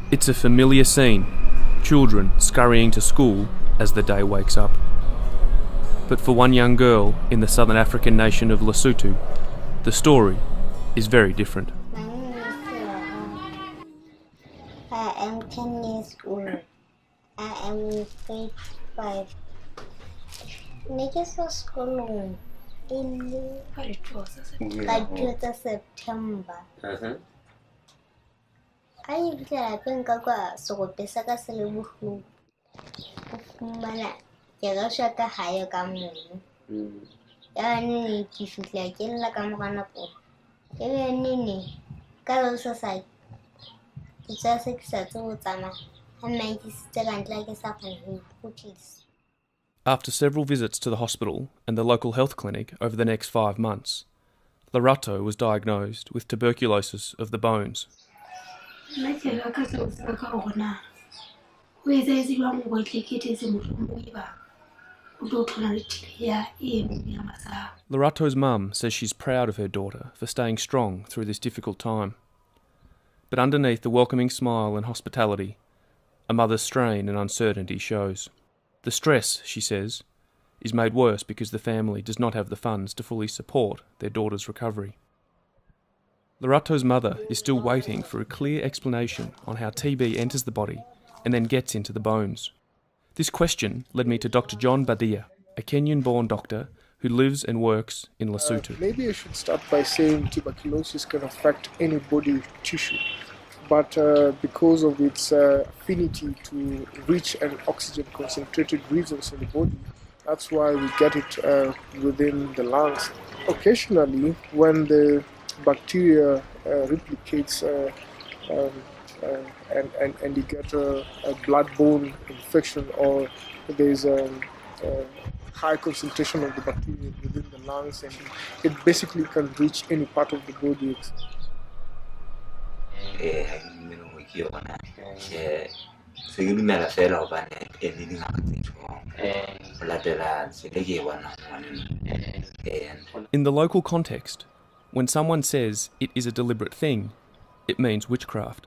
It's a familiar scene, children scurrying to school as the day wakes up. But for one young girl in the southern African nation of Lesotho, the story is very different. My name is Lerato. I am 10 years old. I am in grade 5. Niggas was school in the September. I usually think I got so basic as a little who mana ya shaka higher gamu. Yani if you like in la camana po. Even Nini, Carol Society. It's just exciting Tama. And my sister and like a sapling cookies. After several visits to the hospital and the local health clinic over the next 5 months, Lerato was diagnosed with tuberculosis of the bones. Lerato's mum says she's proud of her daughter for staying strong through this difficult time. But underneath the welcoming smile and hospitality, a mother's strain and uncertainty shows. The stress, she says, is made worse because the family does not have the funds to fully support their daughter's recovery. Lerato's mother is still waiting for a clear explanation on how TB enters the body and then gets into the bones. This question led me to Dr. John Badia, a Kenyan-born doctor who lives and works in Lesotho. Maybe I should start by saying tuberculosis can affect any body tissue, but because of its affinity to rich and oxygen-concentrated regions in the body, that's why we get it within the lungs. Occasionally, when the bacteria replicates and you get a blood-borne infection, or there's a high concentration of the bacteria within the lungs, and it basically can reach any part of the body. In the local context, when someone says it is a deliberate thing, it means witchcraft.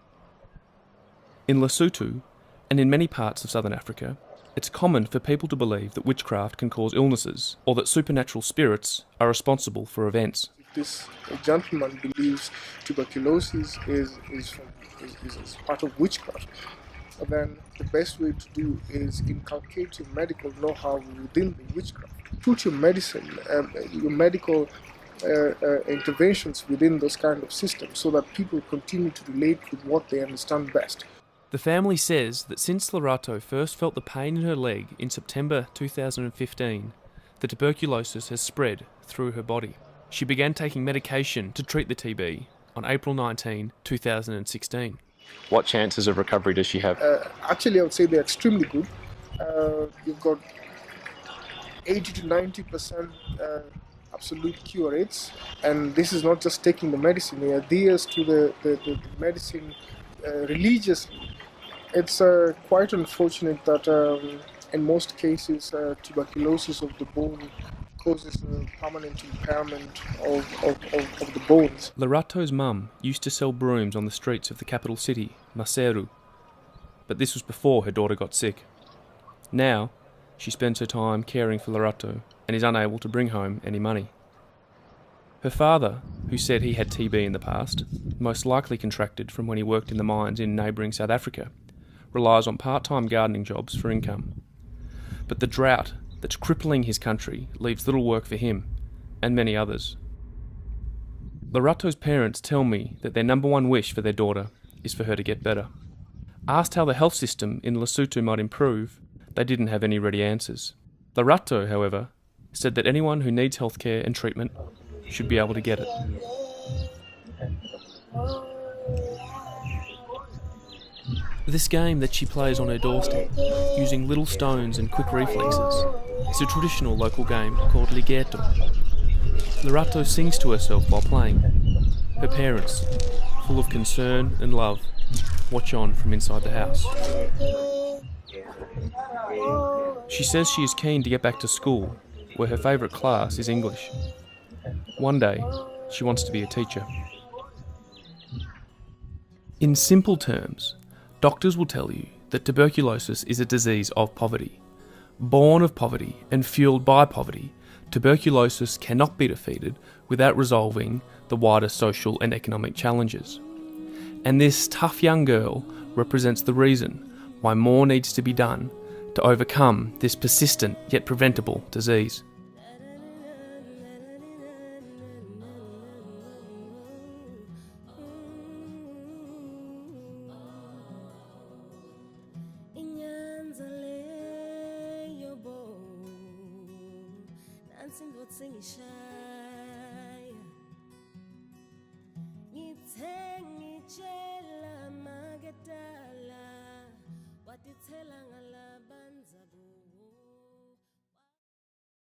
In Lesotho, and in many parts of southern Africa, it's common for people to believe that witchcraft can cause illnesses or that supernatural spirits are responsible for events. This gentleman believes tuberculosis is part of witchcraft. Then the best way to do is inculcate your medical know-how within the witchcraft. Put your medicine, your medical interventions within those kind of systems so that people continue to relate with what they understand best. The family says that since Lerato first felt the pain in her leg in September 2015, the tuberculosis has spread through her body. She began taking medication to treat the TB on April 19, 2016. What chances of recovery does she have? Actually, I would say they're extremely good. You've got 80 to 90% absolute cure rates, and this is not just taking the medicine. He adheres to the medicine religiously. It's quite unfortunate that in most cases tuberculosis of the bone causes a permanent impairment of the bones. Lerato's mum used to sell brooms on the streets of the capital city, Maseru, but this was before her daughter got sick. Now, she spends her time caring for Lerato and is unable to bring home any money. Her father, who said he had TB in the past, most likely contracted from when he worked in the mines in neighbouring South Africa, relies on part-time gardening jobs for income. But the drought that's crippling his country leaves little work for him and many others. Lerato's parents tell me that their number one wish for their daughter is for her to get better. Asked how the health system in Lesotho might improve, they didn't have any ready answers. Lerato, however, said that anyone who needs healthcare and treatment should be able to get it. This game that she plays on her doorstep, using little stones and quick reflexes, is a traditional local game called Lerato. Lerato sings to herself while playing. Her parents, full of concern and love, watch on from inside the house. She says she is keen to get back to school, where her favourite class is English. One day, she wants to be a teacher. In simple terms, Doctors will tell you that tuberculosis is a disease of poverty. Born of poverty and fueled by poverty, tuberculosis cannot be defeated without resolving the wider social and economic challenges. And this tough young girl represents the reason why more needs to be done to overcome this persistent yet preventable disease. Tell